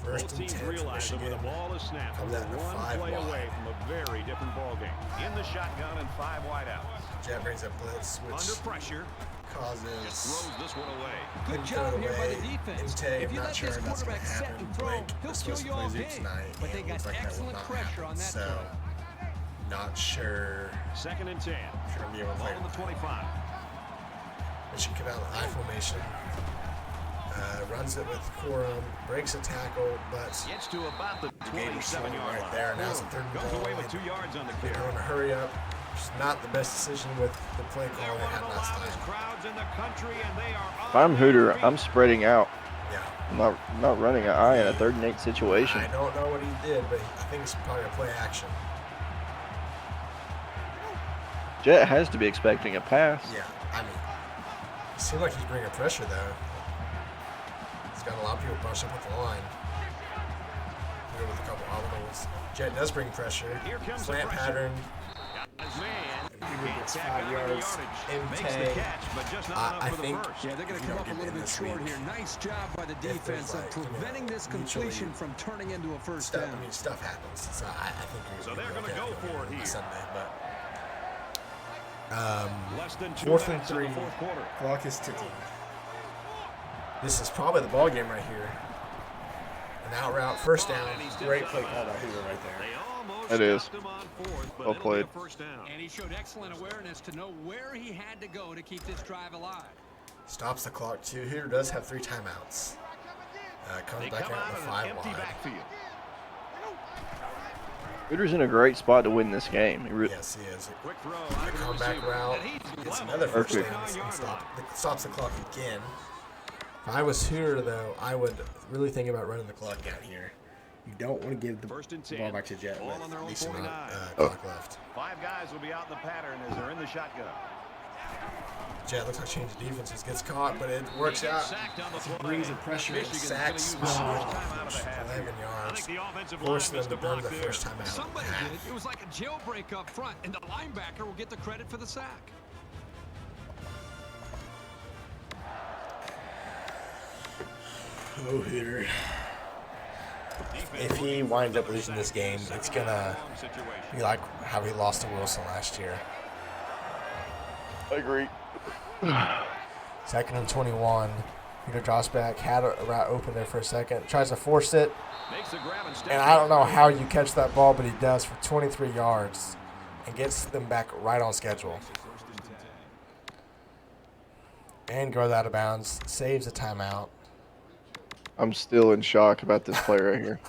1st and 10 for Michigan. The ball is snapped. Comes out to 5 play wide. away from a very different ball game. In the shotgun and 5 wide outs. Jet brings up blitz, Under which pressure, causes throws this one away. couldn't throw it away. MJ, I'm not sure if that's going to happen. Blake is supposed to play Zoop tonight, and it looks like that will not happen. So, Not sure. 2nd and 10. Sure I'm be able to Ball play. on the 25. Mission come out in the I formation. Runs it with Corum, breaks a tackle, but Gets to about the Gator's 27-yard right line. there. Now it's a 3rd and Goes goal. away with 2 yards on the They're carry. going to hurry up. It's not the best decision with the play They're call they one had of the last loudest time. crowds in the country, and they are If I'm Hooter, I'm spreading out. Yeah. I'm not running an eye in a 3rd and 8 situation. I don't know what he did, but I think it's probably a play action. Jet has to be expecting a pass. Yeah, I mean, it seemed like he's bringing pressure, though. He's got a lot of people bunched up with the line. Here with a couple audibles. Jet does bring pressure. Here comes Slant the pressure. pattern. his man. He gets Can't 5 tackle out of the yards. Makes the MT. catch, but just not enough I for the think first. Yeah, they're going to come up a little bit short here. Nice job by the defense of preventing this completion from turning into a first down. I mean, stuff happens. So I think So they're going to go for it here. Sunday, but Less than 2 4th and minutes in 3. the fourth quarter. Clock is ticking. This is probably the ball game right here. An out route, first down. Great play call by Hoover right there. They almost It is. stopped him on fourth, but Well it'll be a played. first down. And he showed excellent awareness to know where he had to go to keep this drive alive. Stops the clock too. Hoover does have 3 timeouts. Comes They back come out out in the in 5 an empty wide. backfield. Hooter's in a great spot to win this game. Yes, he is. Quick throw. The out to the comeback receiver. route. And he's It's level. another first Perfect. down. Stops the clock again. If I was Hooter, though, I would really think about running the clock out here. You don't want to give the First and ball 10. back to Jet Ball with on their a own decent amount 49. clock left. 5 guys will be out in the pattern as they're in the shotgun. Jet looks like change of defenses, gets caught, but it works out. Sacked on the He play. brings the pressure and Michigan's sacks gonna use the first time out of the Michigan. half 11 here. I yards. think the offensive Forcing line them to missed a burn block the there. first time out. Somebody did. It was like a jailbreak up front, and the linebacker will get the credit for the sack. Oh, Hooter. If he winds up losing this game, it's going to be like how he lost to Wilson last year. I agree. 2nd and 21. Hooter drops back, had a route open there for a second, tries to force it. Makes the grab and step And I don't know how you catch that ball, but he does for 23 yards and gets them back right on schedule. And goes out of bounds, saves a timeout. I'm still in shock about this play right here.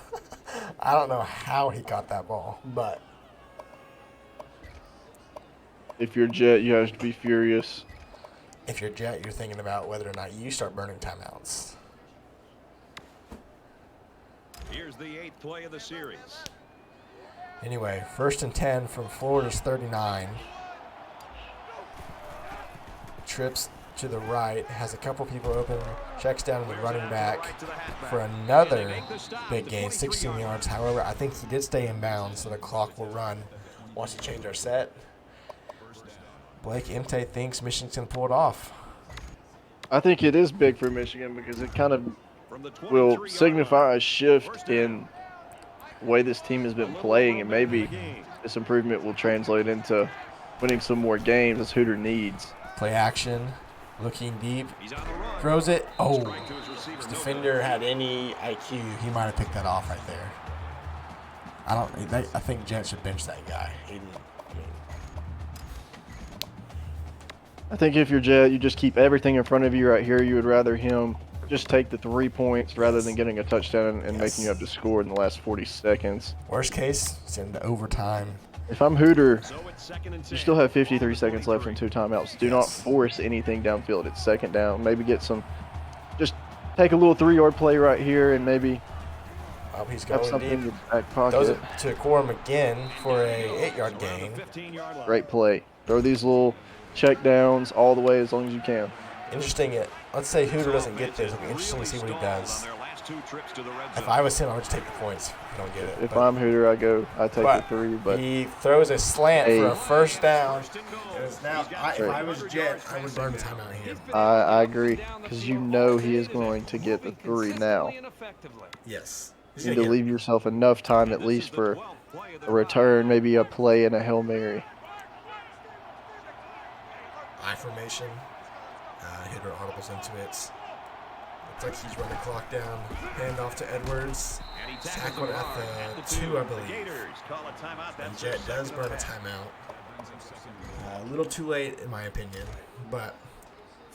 I don't know how he caught that ball, but If you're Jet, you have to be furious. if you're Jet, you're thinking about whether or not you start burning timeouts. Here's the 8th play of the series. Anyway, 1st and 10 from Florida's 39. Trips to the right, has a couple people open, checks down to the running back for another big gain, 16 yards. However, I think he did stay in bounds, so the clock will run once we change our set. Blake Imte thinks Michigan's going to pull it off. I think it is big for Michigan because it kind of From the will 23-yard signify line. a shift in the way this team has been playing, and maybe this improvement will translate into winning some more games as Hooter needs. Play action, looking deep, He's on the run. throws it. Oh, Strike to his receiver, if no the defender had any IQ, he might have picked that off right there. I think Jet should bench that guy. He didn't. I think if you're Jet, you just keep everything in front of you right here. You would rather him just take the 3 points rather than getting a touchdown and making you have to score in the last 40 seconds. Worst case, send to overtime. If I'm Hooter, So it's 2nd and 10. you still have 53 seconds left and 2 timeouts. Do not force anything downfield. It's 2nd down. Maybe get some, just take a little 3-yard play right here and maybe He's have going something in deep. your back Throws pocket. it to Corum again for a 8-yard Around the gain. 15-yard line. Great play. Throw these little check downs all the way as long as you can. Interesting. Let's say Hooter doesn't get this. It'll be interesting to see what he does. If I was him, I would just take the points if you don't get it. If I'm Hooter, I take the 3, but he throws a slant for a first down. If If I was Jet, I would burn the timeout here. I agree because you know he is going to get the 3 now. Yes. You need to leave yourself enough time at least for a return, maybe a play and a Hail Mary. I formation. Hitter audibles into it. Looks like he's running the clock down. Hand off to Edwards. And he Tackled at the 2, I believe. Gators call a timeout. And That's Jet their does second burn a attack. timeout. A little too late, in my opinion. But,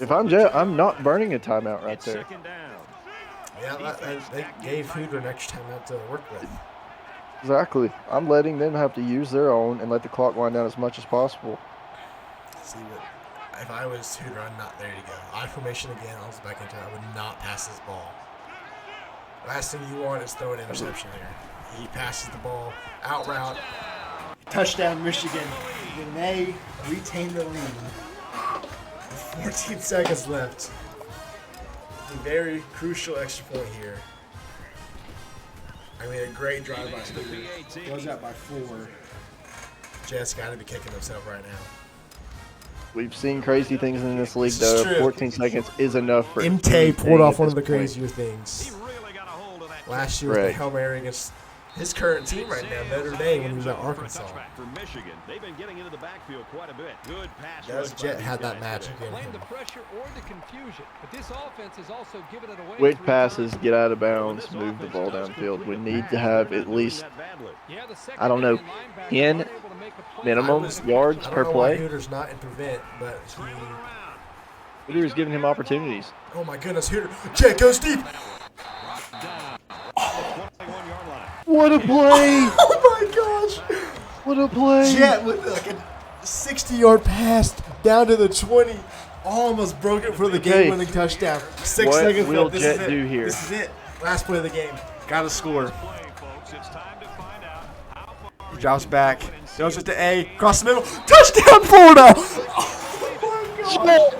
If I'm Jet, I'm not burning a timeout right It's there. second down. yeah, they gave Hooter an extra timeout to work with. Exactly. I'm letting them have to use their own and let the clock wind down as much as possible. See what? If I was Hooter, I'm not there to go. I formation again. I was back into it. I would not pass this ball. Last thing you want is throw an interception here. He passes the ball out route. Touchdown, Michigan. And they retain the lead. 14 seconds left. A very crucial extra point here. I mean, a great drive by Hooter. Goes out by 4. Jets got to be kicking himself right now. We've seen crazy things in this league, This is though. true. 14 seconds is enough for Imte anything pulled off at one of the this point. crazier things. He really got a hold of that. Last year with the Right. Hail Mary against his current team right now, Notre Dame, when he was at Arkansas. For Michigan, they've been getting into the backfield quite a bit. Good pass. Does rush by Jet these had that guys magic today. in Blame him? the pressure or the confusion, but this offense has also given it away. Quick 3 passes, times. get out of bounds, move the ball downfield. We need to have at least, Yeah, the I don't know, secondary linebackers 10 weren't able to make a play. minimum yards I per don't know why play. Hooter's not in prevent, but Hooter is giving him opportunities. oh my goodness, Hooter. Jet goes deep. What a play! Oh my gosh. What a play! Jet with like a 60-yard pass down to the 20. Almost broke it for the Okay. game-winning touchdown. 6 What seconds will left. This Jet is it. do here? This is it. Last play of the game. Got to score. He drops back. Goes it to A. Across the middle. Touchdown, Florida! Oh my God.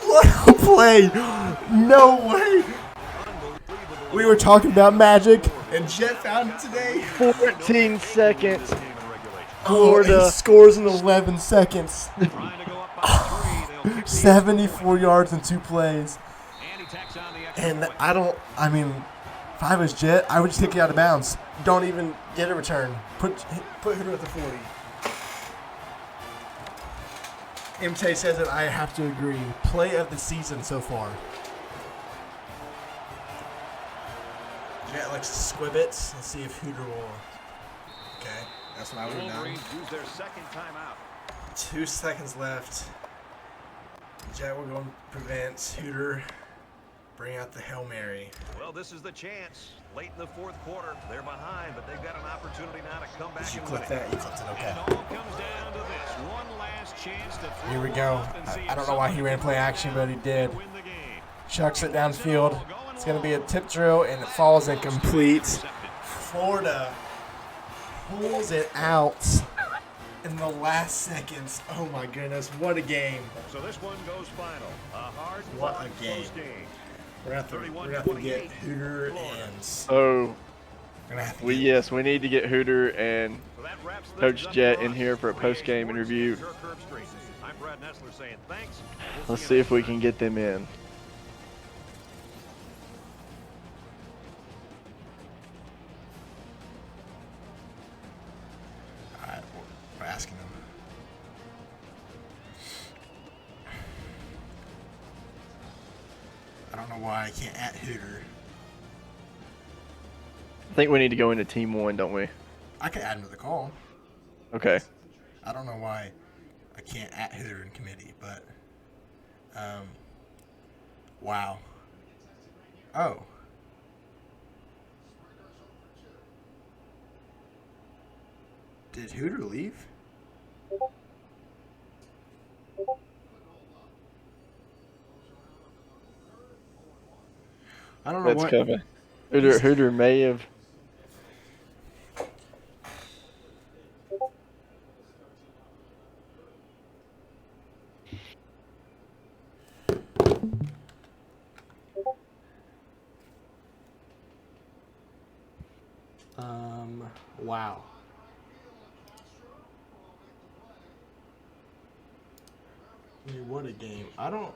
What a play. No way. We were talking about magic, and Jet found it today. 14 seconds. Oh, Florida. he scores in 11 seconds. 74 yards in 2 plays. And I mean, if I was Jet, I would just take it out of bounds. Don't even get a return. Put Hooter at the 40. MT says that I have to agree. Play of the season so far. Jet likes to squib it. Let's see if Hooter will. Okay, that's what I would have done. Wolverines use their second timeout. 2 seconds left. Jet will go and prevent Hooter. Bring out the Hail Mary. Well, this is the chance. Late in the fourth quarter, they're behind, but they've got an opportunity now to come back Did you and clip win it. that? You clipped it, And okay. all comes down to this. One last chance to throw Here we go. off and see I if don't know why he somebody ran can play win action, it but he did. and win the game. Chucks it downfield. It's going to be a tip drill, and it falls incomplete. Florida pulls it out in the last seconds. Oh my goodness, what a game. So this one goes final. A hard, What a close game. game. We're going to have to get Hooter and So, we're gonna have to we get, need to get Hooter and So that wraps things Coach up Jet for in us. here for a post-game interview. Kirk Herbstreit. I'm Brad Nessler saying thanks. Let's see if we can get them in. all right, we're asking them. I don't know why I can't at Hooter. I think we need to go into Team 1, don't we? I can add him to the call. Okay. I don't know why I can't at Hooter in committee, but wow. Oh. Did Hooter leave? I don't know That's what. coming. Hooter may have. Wow. I mean, what a game. I don't.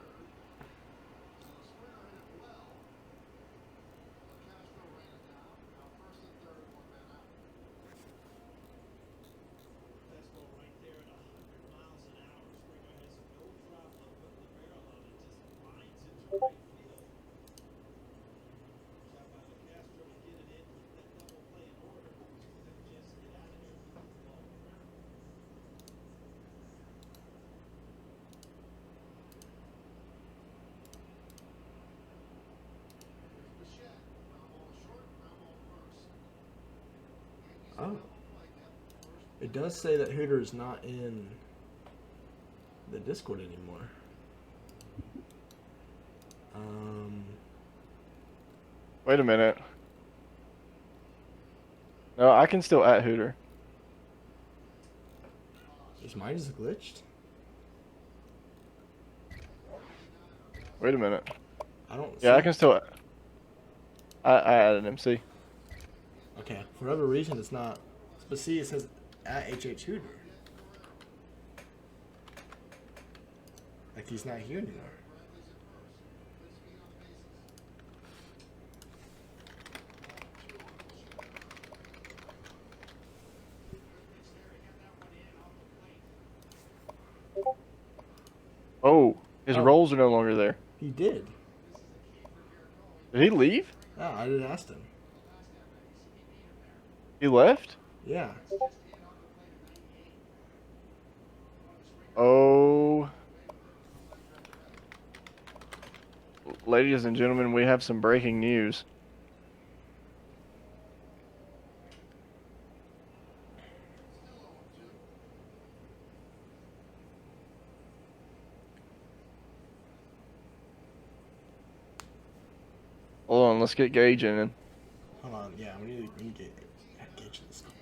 It does say that Hooter is not in the Discord anymore. Wait a minute. No, I can still at Hooter. Is mine just glitched? Wait a minute. I don't. Yeah, see I can still. I added him. See. Okay, for whatever reason, it's not. But see, it says at HH Hooter. Like he's not here anymore. Oh, his Oh. roles are no longer there. He did. Did he leave? No, I didn't ask him. He left? Yeah. Oh. Ladies and gentlemen, we have some breaking news. Hold on, let's get Gage in. Hold on. Yeah, we need to get Gage to this call.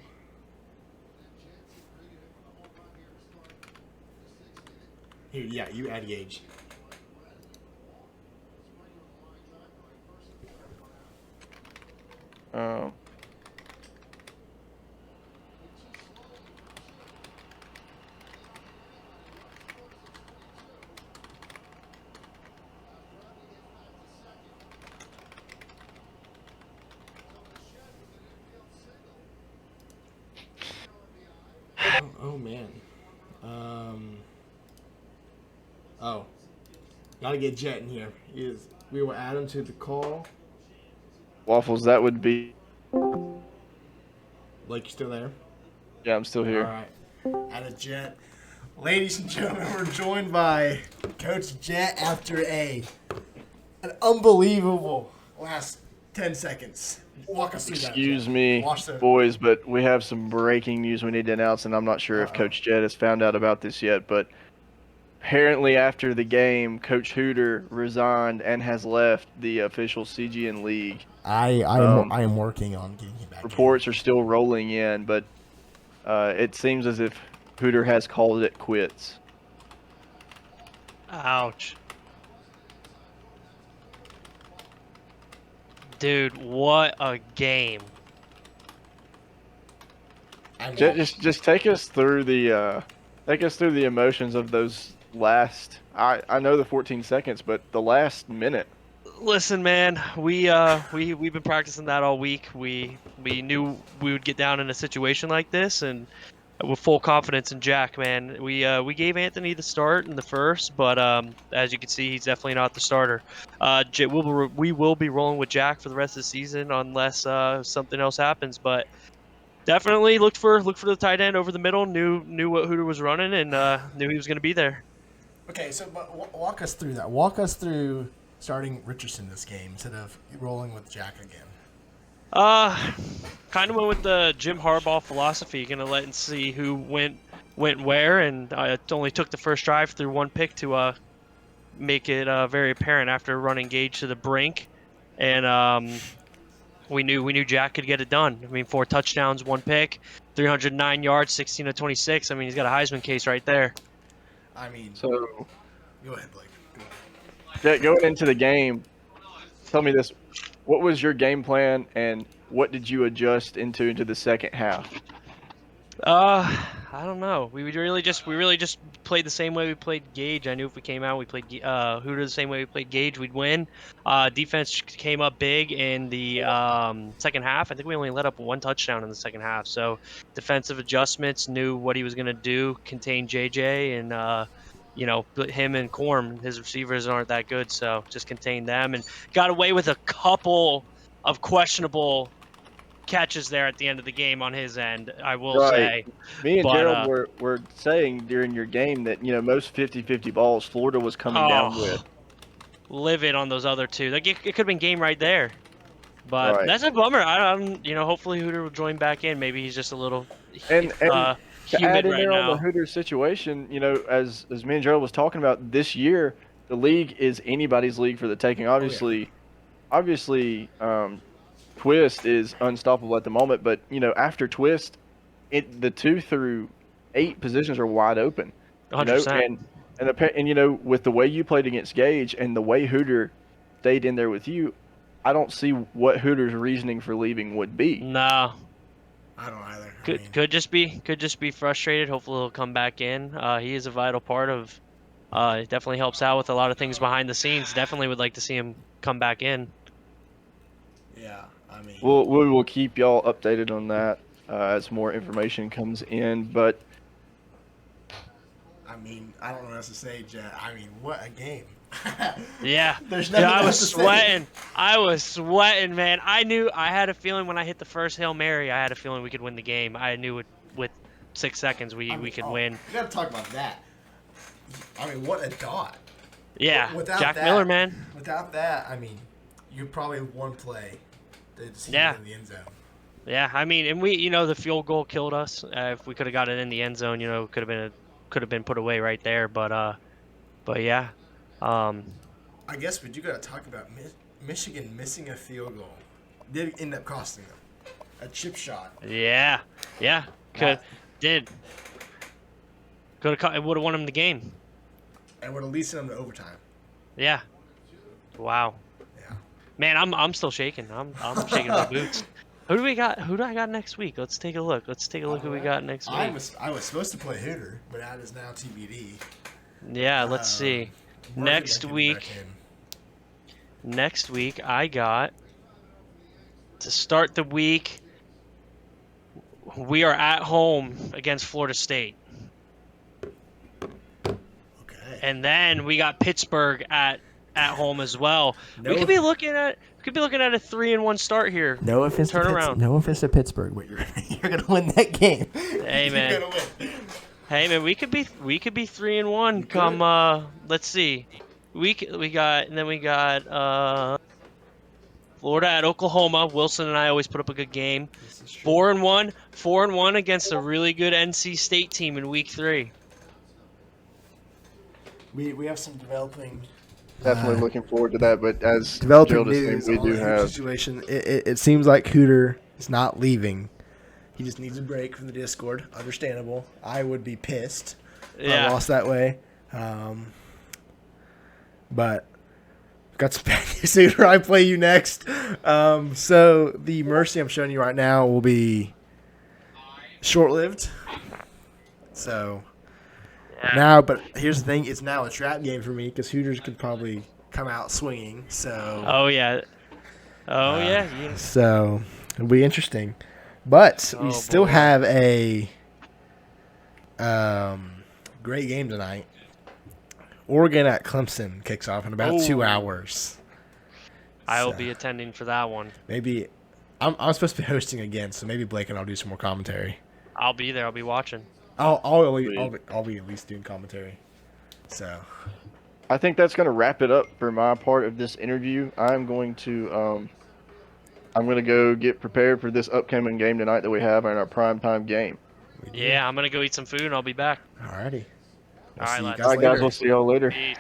Here, yeah, you add Gage. Um, Oh man. Oh. Gotta get Jet in here. We will add him to the call. Waffles, that would be. Blake, you still there? Yeah, I'm still here. All right. Add a Jet. Ladies and gentlemen, we're joined by Coach Jet after an unbelievable last 10 seconds. Walk us through that. Excuse me, boys, but we have some breaking news we need to announce, and I'm not sure if Coach Jed has found out about this yet, but apparently after the game, Coach Hooter resigned and has left the official CGN league. I am working on getting him back. Reports are still rolling in, but it seems as if Hooter has called it quits. Ouch. Dude, what a game. Just take us through the emotions of those last. I know the 14 seconds, but the last minute. Listen, man, we've been practicing that all week. We knew we would get down in a situation like this, and with full confidence in Jack, man. We gave Anthony the start in the first, but as you can see, he's definitely not the starter. We will be rolling with Jack for the rest of the season unless something else happens. But definitely looked for the tight end over the middle. Knew what Hooter was running, and knew he was going to be there. Okay, so but walk us through that. Walk us through starting Richardson this game instead of rolling with Jack again. Kind of went with the Jim Harbaugh philosophy. Gonna let and see who went where, and I only took the first drive through one pick to make it very apparent after running Gage to the brink, and we knew Jack could get it done. I mean, 4 touchdowns, 1 pick, 309 yards, 16 to 26. I mean, he's got a Heisman case right there. I mean, So, go ahead, Blake. Go ahead. going into the game, tell me this: what was your game plan, and what did you adjust into the second half? I don't know. We really just played the same way we played Gage. I knew if we came out, we played Hooter the same way we played Gage, we'd win. Defense came up big in the second half. I think we only let up 1 touchdown in the second half. So defensive adjustments, knew what he was going to do, contain JJ, and him and Corm, his receivers aren't that good, so just contain them, and got away with a couple of questionable catches there at the end of the game on his end, I will say. Me and Gerald were saying during your game that, most 50-50 balls Florida was coming down with. Livid on those other two. It could have been game right there. But Right. that's a bummer. Hopefully Hooter will join back in. Maybe he's just a little to humid add in right there on the now. Hooters situation, you know, as me and Gerald was talking about this year, the league is anybody's league for the taking. Obviously, Twist is unstoppable at the moment, but you know, after Twist, the 2 through 8 positions are wide open. You know, 100%. and you know, with the way you played against Gage and the way Hooter stayed in there with you, I don't see what Hooter's reasoning for leaving would be. No, I don't either. I could mean, could just be frustrated. Hopefully he'll come back in. He is a vital part of. It definitely helps out with a lot of things behind the scenes. Definitely would like to see him come back in. yeah. I mean, We will keep y'all updated on that as more information comes in. But I don't know what else to say, Jet. I mean, what a game. Yeah. There's Yeah, nothing I else was to say. sweating. I was sweating, man. I had a feeling when I hit the first Hail Mary, I had a feeling we could win the game. I knew with 6 seconds we could win. You gotta talk about that. I mean, what a dot. Yeah. Without Jack that, Miller, man. Without that, I mean, you probably one play to see Yeah. it in the end zone. Yeah, I mean, and the field goal killed us. If we could have got it in the end zone, could have been put away right there. But yeah, I guess, but you gotta talk about Michigan missing a field goal. Did end up costing them a chip shot. yeah, did could have would have won him the game. And would have leased them to overtime. Yeah, wow, Yeah. man, I'm still shaking. I'm shaking my boots. Who do we got? Who do I got next week? Let's take a look. Who we got next week. I was supposed to play Hooter, but that is now TBD. Yeah, let's see. Next week I got to start the week. We are at home against Florida State. Okay. And then we got Pittsburgh at home as well. We could be looking at a 3-1 start here. No offense Turn around. No offense to Pittsburgh, but you're gonna win that game. Hey man. You're gonna win. Hey man, we could be 3-1 come let's see. We got Florida at Oklahoma. Wilson and I always put up a good game. 4-1 against a really good NC State team in week 3. We have some developing. definitely looking forward to that. But as Developing Gerald is saying, news we on do the Hooter have situation. It seems like Hooter is not leaving. He just needs a break from the Discord. Understandable. I would be pissed if I lost that way. But got some bad news. Hooter, I play you next. So the mercy I'm showing you right now will be short-lived. So now, but here's the thing: it's now a trap game for me because Hooters could probably come out swinging. So Oh yeah. Yeah. So it'll be interesting. But we still boy. have a great game tonight. Oregon at Clemson kicks off in about 2 hours. I will So be attending for that one. maybe I'm supposed to be hosting again, so maybe Blake and I'll do some more commentary. I'll be there. I'll be watching. I'll be at least doing commentary. So I think that's going to wrap it up for my part of this interview. I'm going to go get prepared for this upcoming game tonight that we have in our primetime game. Yeah, I'm gonna go eat some food and I'll be back. alrighty. All right, See you lads. All right, guys. later. We'll see y'all later. Peace.